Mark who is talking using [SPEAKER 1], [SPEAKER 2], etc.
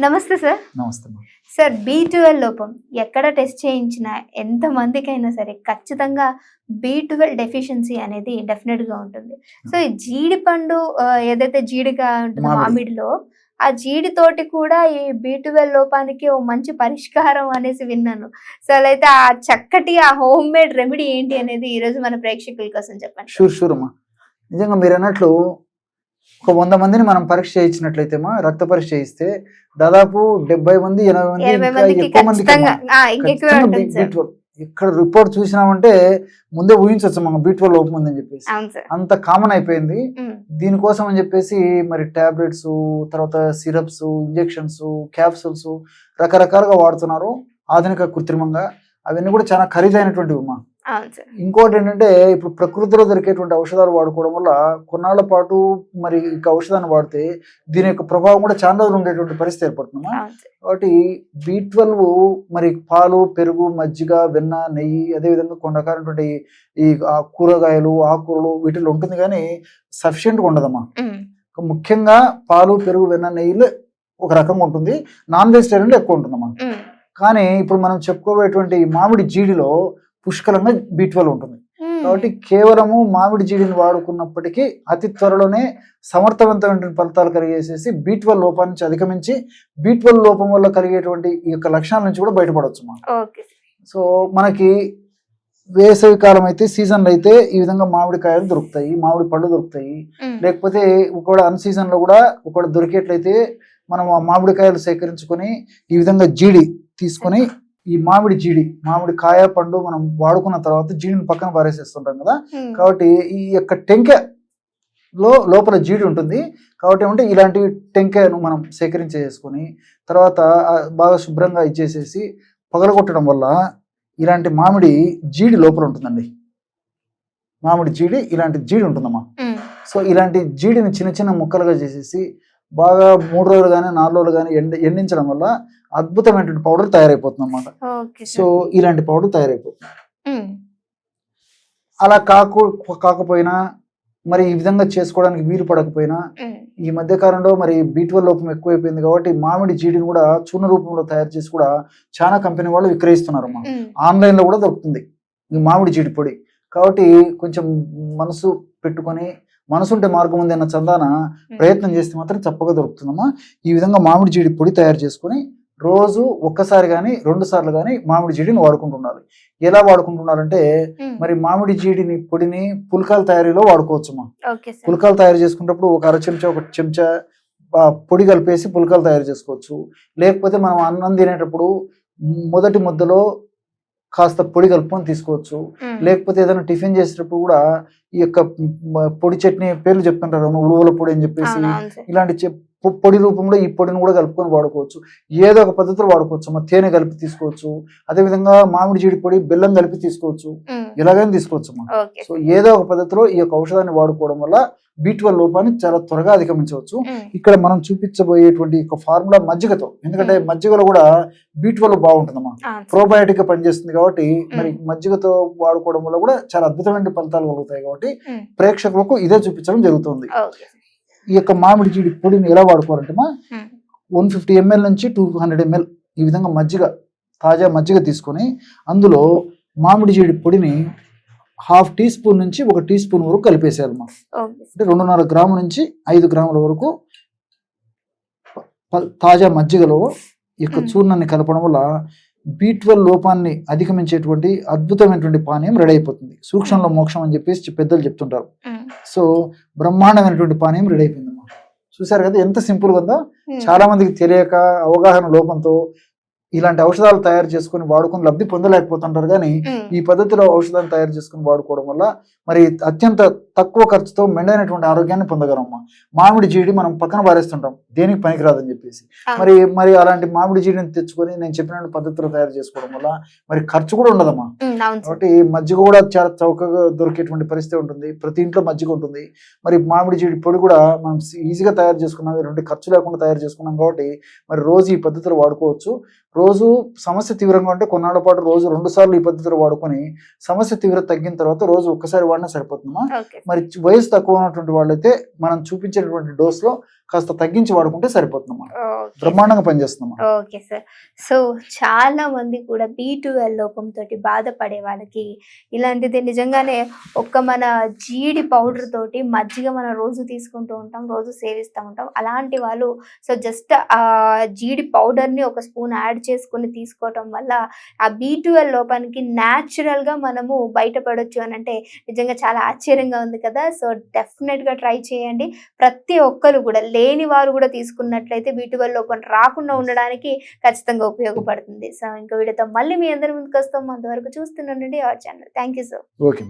[SPEAKER 1] నమస్తే సార్.
[SPEAKER 2] నమస్తే.
[SPEAKER 1] Sir B12 లోపం ఎక్కడ టెస్ట్ చేయించినా ఎంతమందికైనా సరే ఖచ్చితంగా B12 డెఫిషియన్సీ అనేది డెఫినెట్‌గా ఉంటుంది. సో, ఈ జీడిపండు ఏదైతే జీడిగా ఉంటుందో మామిడిలో ఆ జీడితోటి కూడా ఈ B12 లోపానికి ఓ మంచి పరిష్కారం అనేసి విన్నాను. సో, అలా అయితే ఆ చక్కటి ఆ హోమ్ మేడ్ రెమెడీ ఏంటి అనేది ఈరోజు మన ప్రేక్షకుల కోసం చెప్పండి.
[SPEAKER 2] షూర్ అమ్మా. నిజంగా మీరన్నట్లు ఒక 100 మందిని మనం పరీక్ష చేయించినట్లయితే రక్త పరీక్ష చేయిస్తే దాదాపు 70 మంది 80 మంది ఎక్కువ మందికి ఇక్కడ రిపోర్ట్ చూసినామంటే ముందే ఊహించవచ్చు మనం B12 లోపం ఉందని చెప్పేసి. అంత కామన్ అయిపోయింది. దీనికోసం అని చెప్పేసి మరి టాబ్లెట్స్, తర్వాత సిరప్స్, ఇంజెక్షన్స్, క్యాప్సూల్స్ రకరకాలుగా వాడుతున్నారు ఆధునిక కృత్రిమంగా. అవన్నీ కూడా చాలా ఖరీదైనటువంటివి అమ్మా. ఇంకోటి ఏంటంటే ఇప్పుడు ప్రకృతిలో దొరికేటువంటి ఔషధాలు వాడుకోవడం వల్ల కొన్నాళ్ల పాటు మరి ఇక ఔషధాన్ని వాడితే దీని యొక్క ప్రభావం కూడా చాలా రోజులు ఉండేటువంటి పరిస్థితి ఏర్పడుతుందమ్మా. కాబట్టి B12 మరి పాలు, పెరుగు, మజ్జిగ, వెన్న, నెయ్యి, అదేవిధంగా కొన్ని రకాలైనటువంటి ఈ కూరగాయలు, ఆకుకూరలు వీటిలో ఉంటుంది కానీ సఫిషియెంట్గా ఉండదమ్మా. ముఖ్యంగా పాలు, పెరుగు, వెన్న, నెయ్యిలో ఒక రకంగా ఉంటుంది, నాన్ వెజిటేరియన్లో ఎక్కువ ఉంటుందమ్మా. కానీ ఇప్పుడు మనం చెప్పుకోబోయేటువంటి మామిడి జీడిలో పుష్కలంగా B12 ఉంటుంది. కాబట్టి కేవలము మామిడి జీడిని వాడుకున్నప్పటికీ అతి త్వరలోనే సమర్థవంతమైన ఫలితాలు కలిగేసేసి B12 లోపం నుంచి అధిగమించి B12 లోపం వల్ల కలిగేటువంటి ఈ యొక్క లక్షణాల నుంచి కూడా బయటపడవచ్చు మనం. సో మనకి వేసవి కాలం అయితే, సీజన్లో అయితే ఈ విధంగా మామిడికాయలు దొరుకుతాయి, మామిడి పళ్ళు దొరుకుతాయి. లేకపోతే ఒకవేళ అన్ సీజన్ లో కూడా ఒకవేళ దొరికేట్లయితే మనం ఆ మామిడికాయలు సేకరించుకొని ఈ విధంగా జీడి తీసుకొని ఈ మామిడి కాయ పండు మనం వాడుకున్న తర్వాత జీడిని పక్కన పారేసేస్తుంటాం కదా. కాబట్టి ఈ యొక్క టెంకాయలో లోపల జీడి ఉంటుంది. కాబట్టి ఏమంటే ఇలాంటి టెంకాయను మనం సేకరించేసుకొని తర్వాత బాగా శుభ్రంగా ఇచ్చేసేసి పగలగొట్టడం వల్ల ఇలాంటి మామిడి జీడి లోపల ఉంటుందండి. మామిడి జీడి, ఇలాంటి జీడి ఉంటుందమ్మా. సో ఇలాంటి జీడిని చిన్న చిన్న ముక్కలుగా చేసేసి బాగా 3 రోజులు కానీ 4 రోజులు కానీ ఎండించడం వల్ల అద్భుతమైనటువంటి పౌడర్ తయారైపోతుంది అన్నమాట. సో ఇలాంటి పౌడర్ తయారైపోతుంది. అలా కాకపోయినా మరి ఈ విధంగా చేసుకోవడానికి వీలు పడకపోయినా ఈ మధ్య కాలంలో మరి B12 లోపం ఎక్కువైపోయింది కాబట్టి మామిడి జీడిని కూడా చూర్ణ రూపంలో తయారు చేసి కూడా చాలా కంపెనీ వాళ్ళు విక్రయిస్తున్నారు. ఆన్లైన్ లో కూడా దొరుకుతుంది ఈ మామిడి జీడి పొడి. కాబట్టి కొంచెం మనసు పెట్టుకొని, మనసుంటే మార్గం ఉంది అన్న చందాన ప్రయత్నం చేస్తే మాత్రం తప్పగా దొరుకుతుందమ్మా. ఈ విధంగా మామిడి జీడి పొడి తయారు చేసుకుని రోజు ఒక్కసారి కానీ 2 సార్లు కానీ మామిడి జీడిని వాడుకుంటున్నారు. ఎలా వాడుకుంటున్నారంటే మరి మామిడి జీడిని పొడిని పుల్కాల తయారీలో వాడుకోవచ్చమ్మా. పుల్కాలు తయారు చేసుకున్నప్పుడు ఒక 1/2 చెంచా 1 చెంచా పొడి కలిపేసి పుల్కాలు తయారు చేసుకోవచ్చు. లేకపోతే మనం అన్నం తినేటప్పుడు మొదటి ముద్దలో కాస్త పొడి కలుపుకొని తీసుకోవచ్చు. లేకపోతే ఏదైనా టిఫిన్ చేసేటప్పుడు కూడా ఈ యొక్క పొడి చట్నీ పేర్లు చెప్తుంటారు, ఉలువల పొడి అని చెప్పేసి, ఇలాంటి పొడి రూపంలో ఈ పొడిని కూడా కలుపుకొని వాడుకోవచ్చు. ఏదో ఒక పద్ధతిలో వాడుకోవచ్చు. తేనె కలిపి తీసుకోవచ్చు. అదేవిధంగా మామిడి జీడి పొడి, బెల్లం కలిపి తీసుకోవచ్చు. ఎలాగైనా తీసుకోవచ్చు. సో ఏదో ఒక పద్ధతిలో ఈ యొక్క ఔషధాన్ని వాడుకోవడం వల్ల B12 లోపాన్ని చాలా త్వరగా అధిగమించవచ్చు. ఇక్కడ మనం చూపించబోయేటువంటి ఒక ఫార్ములా మజ్జిగతో, ఎందుకంటే మజ్జిగలో కూడా B12 బాగుంటుందమ్మా, ప్రోబయాటిక్ గా పనిచేస్తుంది. కాబట్టి మరి మజ్జిగతో వాడుకోవడం వల్ల కూడా చాలా అద్భుతమైన ఫలితాలు కలుగుతాయి. కాబట్టి ప్రేక్షకులకు ఇదే చూపించడం జరుగుతుంది. ఈ యొక్క మామిడి జీడి పొడిని ఎలా వాడుకోవాలంటే 150 ml నుంచి 200 ml ఈ విధంగా మజ్జిగ, తాజా మజ్జిగ తీసుకొని అందులో మామిడి జీడి పొడిని 1/2 టీ స్పూన్ నుంచి 1 టీ స్పూన్ వరకు కలిపేసేయాలమ్మా. అంటే 2.5 గ్రాముల నుంచి 5 గ్రాముల వరకు తాజా మజ్జిగలో ఈ యొక్క చూర్ణాన్ని కలపడం వల్ల B12 లోపాన్ని అధిగమించేటువంటి అద్భుతమైనటువంటి పానీయం రెడీ అయిపోతుంది. సూక్ష్మంలో మోక్షం అని చెప్పేసి పెద్దలు చెప్తుంటారు. సో బ్రహ్మాండమైనటువంటి పానీయం రెడీ అయిపోయిందమ్మా. చూసారు కదా ఎంత సింపుల్ గా ఉందో. చాలా మందికి తెలియక అవగాహన లోపంతో ఇలాంటి ఔషధాలు తయారు చేసుకుని వాడుకుని లబ్ధి పొందలేకపోతుంటారు. కానీ ఈ పద్ధతిలో ఔషధాన్ని తయారు చేసుకుని వాడుకోవడం వల్ల మరి అత్యంత తక్కువ ఖర్చుతో మెండైనటువంటి ఆరోగ్యాన్ని పొందగలమ్మా. మామిడి జీడి మనం పక్కన పారేస్తుంటాం, దేనికి పనికిరాదని చెప్పేసి. మరి అలాంటి మామిడి జీడిని తెచ్చుకొని నేను చెప్పిన పద్ధతిలో తయారు చేసుకోవడం వల్ల మరి ఖర్చు కూడా ఉండదమ్మా. కాబట్టి మజ్జిగ కూడా చాలా చౌకగా దొరికేటువంటి పరిస్థితి ఉంటుంది. ప్రతి ఇంట్లో మజ్జిగ ఉంటుంది. మరి మామిడి జీడి పొడి కూడా మనం ఈజీగా తయారు చేసుకున్నాం, ఎటువంటి ఖర్చు లేకుండా తయారు చేసుకున్నాం. కాబట్టి మరి రోజు ఈ పద్ధతిలో వాడుకోవచ్చు. రోజు సమస్య తీవ్రంగా ఉంటే కొన్నాళ్ళ పాటు రోజు 2 సార్లు ఈ పద్ధతిలో వాడుకొని సమస్య తీవ్రత తగ్గిన తర్వాత రోజు ఒక్కసారి వాడినా సరిపోతుందమ్మా. మరి వయసు తక్కువ ఉన్నటువంటి వాళ్ళైతే మనం చూపించేటువంటి డోస్ లో కాస్త తగ్గించి వాడుకుంటే సరిపోతుందమ్మా. బ్రహ్మాండంగా పనిచేస్తుందమ్మా.
[SPEAKER 1] Okay sir. సో చాలా మంది కూడా B12 లోపంతో బాధపడే వాళ్ళకి ఇలాంటిది నిజంగానే మన జీడి పౌడర్ తోటి మజ్జిగ మనం రోజు తీసుకుంటూ ఉంటాం, రోజు సేవిస్తూ ఉంటాం. అలాంటి వాళ్ళు సో జస్ట్ ఆ జీడి పౌడర్ని ఒక స్పూన్ యాడ్ చేసుకుని తీసుకోవటం వల్ల ఆ B12 లోపానికి న్యాచురల్గా మనము బయటపడొచ్చు అని అంటే నిజంగా చాలా ఆశ్చర్యంగా ఉంది కదా. సో డెఫినెట్గా ట్రై చేయండి. ప్రతి ఒక్కరు కూడా లేని వారు కూడా తీసుకున్నట్లయితే B12 లోపం రాకుండా ఉండడానికి ఖచ్చితంగా ఉపయోగపడుతుంది. సో ఇంకో వీడియోతో మళ్ళీ మీ అందరి ముందుకు వస్తాం. అంతవరకు చూస్తుండండి our channel. Thank you sir.
[SPEAKER 2] Okay.